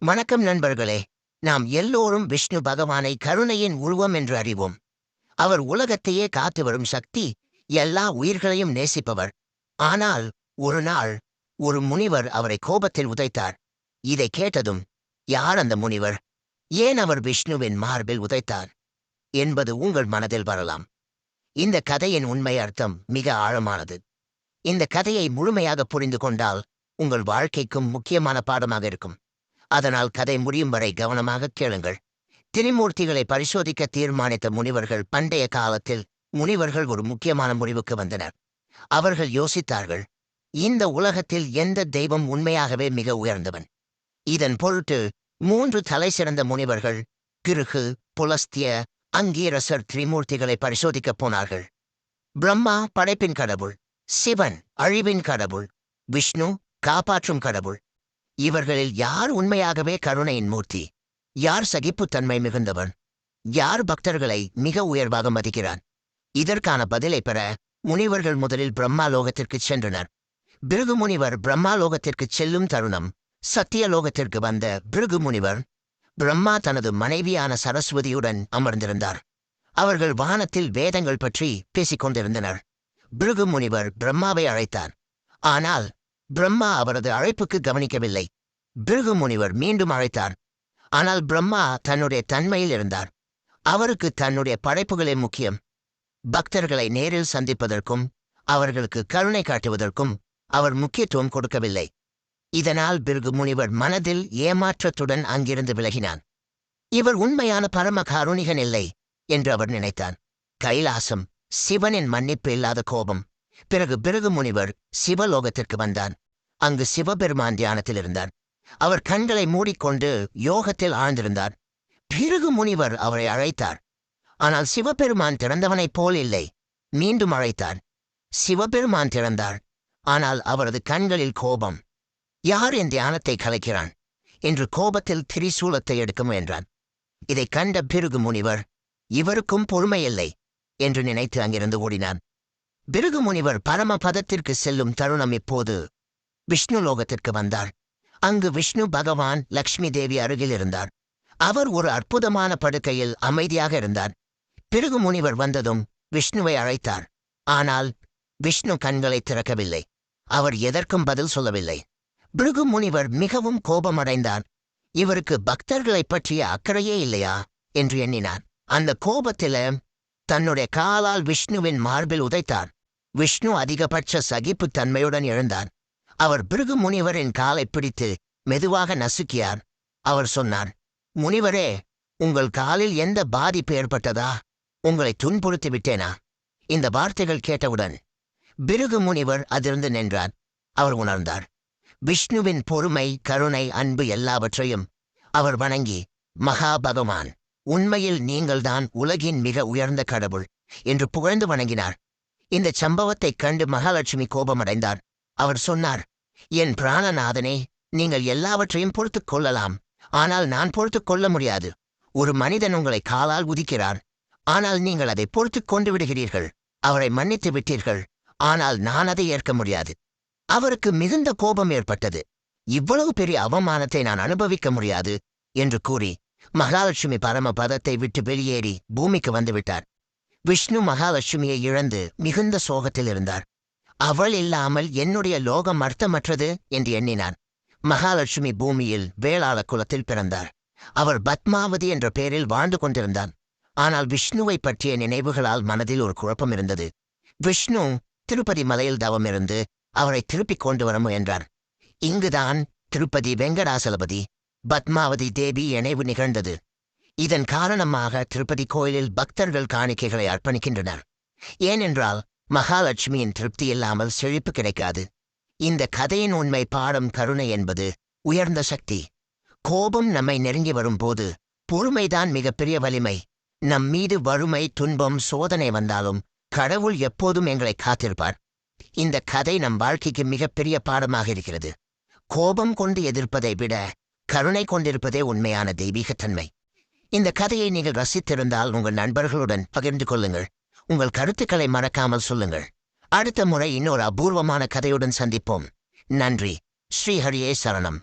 வணக்கம் நண்பர்களே. நாம் எல்லோரும் விஷ்ணு பகவானை கருணையின் உருவம் என்று அறிவோம். அவர் உலகத்தையே காத்து வரும் சக்தி, எல்லா உயிர்களையும் நேசிப்பவர். ஆனால் ஒரு நாள் ஒரு முனிவர் அவரை கோபத்தில் உதைத்தார். இதை கேட்டதும், யார் அந்த முனிவர், ஏன் அவர் விஷ்ணுவின் மார்பில் உதைத்தார் என்பது உங்கள் மனதில் வரலாம். இந்த கதையின் உண்மை அர்த்தம் மிக ஆழமானது. இந்த கதையை முழுமையாக புரிந்து கொண்டால் உங்கள் வாழ்க்கைக்கும் முக்கியமான பாடமாக இருக்கும். அதனால் கதை முடியும் வரை கவனமாக கேளுங்கள். திரிமூர்த்திகளை பரிசோதிக்க தீர்மானித்த முனிவர்கள் பண்டைய காலத்தில் முனிவர்கள் ஒரு முக்கியமான முடிவுக்கு வந்தனர். அவர்கள் யோசித்தார்கள், இந்த உலகத்தில் எந்த தெய்வம் உண்மையாகவே மிக உயர்ந்தவன்? இதன் பொருட்டு 3 தலை சிறந்த முனிவர்கள் கிருகு, புலஸ்திய, அங்கீரசர் திரிமூர்த்திகளை பரிசோதிக்கப் போனார்கள். பிரம்மா படைப்பின் கடவுள், சிவன் அழிவின் கடவுள், விஷ்ணு காப்பாற்றும் கடவுள். இவர்களில் யார் உண்மையாகவே கருணையின் மூர்த்தி? யார் சகிப்புத்தன்மை மிகுந்தவன்? யார் பக்தர்களை மிக உயர்வாக மதிக்கிறான்? இதற்கான பதிலை பெற முனிவர்கள் முதலில் பிரம்மா லோகத்திற்குச் சென்றனர். பிருகு முனிவர் பிரம்மா லோகத்திற்குச் செல்லும் தருணம், சத்தியலோகத்திற்கு வந்த பிருகு முனிவர் பிரம்மா தனது மனைவியான சரஸ்வதியுடன் அமர்ந்திருந்தார். அவர்கள் வானத்தில் வேதங்கள் பற்றி பேசிக் கொண்டிருந்தனர். பிருகு முனிவர் பிரம்மாவை அழைத்தார். ஆனால் பிரம்மா அவரது அழைப்புக்கு கவனிக்கவில்லை. பிருகு முனிவர் மீண்டும் அழைத்தார். ஆனால் பிரம்மா தன்னுடைய தன்மையில் இருந்தார். அவருக்கு தன்னுடைய படைப்புகளே முக்கியம். பக்தர்களை நேரில் சந்திப்பதற்கும் அவர்களுக்கு கருணை காட்டுவதற்கும் அவர் முக்கியத்துவம் கொடுக்கவில்லை. இதனால் பிருகு முனிவர் மனதில் ஏமாற்றத்துடன் அங்கிருந்து விலகினான். இவர் உண்மையான பரம காருணிகன் இல்லை என்று அவர் நினைத்தார். கைலாசம், சிவனின் மன்னிப்பு இல்லாத கோபம். பிறகு பிருகு முனிவர் சிவலோகத்திற்கு வந்தார். அங்கு சிவபெருமான் தியானத்தில் இருந்தார். அவர் கண்களை மூடிக்கொண்டு யோகத்தில் ஆழ்ந்திருந்தார். பிருகு முனிவர் அவரை அழைத்தார். ஆனால் சிவபெருமான் திறந்தவனைப் போல் இல்லை. மீண்டும் அழைத்தார். சிவபெருமான் திறந்தார். ஆனால் அவரது கண்களில் கோபம். யார் என் தியானத்தை கலைக்கிறான் என்று கோபத்தில் திரிசூலத்தை எடுக்க முயன்றான். இதைக் கண்ட பிருகு முனிவர், இவருக்கும் பொறுமையில்லை என்று நினைத்து அங்கிருந்து ஓடினான். பிருகு முனிவர் பரமபதத்திற்கு செல்லும் தருணம் இப்போது விஷ்ணு லோகத்திற்கு வந்தார். அங்கு விஷ்ணு பகவான் லக்ஷ்மி தேவி அருகில் இருந்தார். அவர் ஒரு அற்புதமான படுக்கையில் அமைதியாக இருந்தார். பிருகு முனிவர் வந்ததும் விஷ்ணுவை அழைத்தார். ஆனால் விஷ்ணு கண்களை திறக்கவில்லை. அவர் எதற்கும் பதில் சொல்லவில்லை. பிருகு முனிவர் மிகவும் கோபமடைந்தார். இவருக்கு பக்தர்களைப் பற்றிய அக்கறையே இல்லையா என்று எண்ணினார். அந்த கோபத்தில தன்னுடைய காலால் விஷ்ணுவின் மார்பில் உதைத்தார். விஷ்ணு அதிகபட்ச சகிப்புத் தன்மையுடன் எழுந்தார். அவர் பிருகு முனிவரின் காலை பிடித்து மெதுவாக நசுக்கியார். அவர் சொன்னார், முனிவரே, உங்கள் காலில் எந்த பாதிப்பு ஏற்பட்டதா? உங்களை துன்புறுத்தி விட்டேனா? இந்த வார்த்தைகள் கேட்டவுடன் பிருகு முனிவர் அதிர்ந்து நின்றார். அவர் உணர்ந்தார், விஷ்ணுவின் பொறுமை, கருணை, அன்பு எல்லாவற்றையும் அவர் வணங்கி, மகா பகவான், உண்மையில் நீங்கள்தான் உலகின் மிக உயர்ந்த கடவுள் என்று புகழ்ந்து வணங்கினார். இந்த சம்பவத்தைக் கண்டு மகாலட்சுமி கோபமடைந்தார். அவர் சொன்னார், என் பிராணநாதனே, நீங்கள் எல்லாவற்றையும் பொறுத்துக் கொள்ளலாம். ஆனால் நான் பொறுத்துக் கொள்ள முடியாது. ஒரு மனிதன் உங்களை காலால் உதிக்கிறார். ஆனால் நீங்கள் அதை பொறுத்துக் கொண்டு விடுகிறீர்கள். அவரை மன்னித்து விட்டீர்கள். ஆனால் நான் அதை ஏற்க முடியாது. அவருக்கு மிகுந்த கோபம் ஏற்பட்டது. இவ்வளவு பெரிய அவமானத்தை நான் அனுபவிக்க முடியாது என்று கூறி மகாலட்சுமி பரமபதத்தை விட்டு வெளியேறி பூமிக்கு வந்துவிட்டார். விஷ்ணு மகாலட்சுமியை இழந்து மிகுந்த சோகத்தில் இருந்தார். அவள் இல்லாமல் என்னுடைய லோகம் அர்த்தமற்றது என்று எண்ணினார். மகாலட்சுமி பூமியில் வேளாள குலத்தில் பிறந்தார். அவர் பத்மாவதி என்ற பெயரில் வாழ்ந்து கொண்டிருந்தார். ஆனால் விஷ்ணுவை பற்றிய நினைவுகளால் மனதில் ஒரு குழப்பம் இருந்தது. விஷ்ணு திருப்பதி மலையில் தவம் இருந்து அவரை திருப்பிக் கொண்டு வர முயன்றார். இங்குதான் திருப்பதி வெங்கடாசலபதி பத்மாவதி தேவி இணைவு நிகழ்ந்தது. இதன் காரணமாக திருப்பதி கோயிலில் பக்தர்கள் காணிக்கைகளை அர்ப்பணிக்கின்றனர். ஏனென்றால் மகாலட்சுமியின் திருப்தி இல்லாமல் செழிப்பு கிடைக்காது. இந்த கதையின் உண்மை பாடம் கருணை என்பது உயர்ந்த சக்தி. கோபம் நம்மை நெருங்கி வரும்போது பொறுமைதான் மிகப்பெரிய வலிமை. நம் மீது வறுமை, துன்பம், சோதனை வந்தாலும் கடவுள் எப்போதும் எங்களை காத்திருப்பார். இந்த கதை நம் வாழ்க்கைக்கு மிகப்பெரிய பாடமாக இருக்கிறது. கோபம் கொண்டு எதிர்ப்பதை விட கருணை கொண்டிருப்பதே உண்மையான தெய்வீகத்தன்மை. இந்த கதையை நீங்கள் ரசித்திருந்தால் உங்கள் நண்பர்களுடன் பகிர்ந்து கொள்ளுங்கள். உங்கள் கருத்துக்களை மறக்காமல் சொல்லுங்கள். அடுத்த முறை இன்னொரு அபூர்வமான கதையுடன் சந்திப்போம். நன்றி. ஸ்ரீஹரியே சரணம்.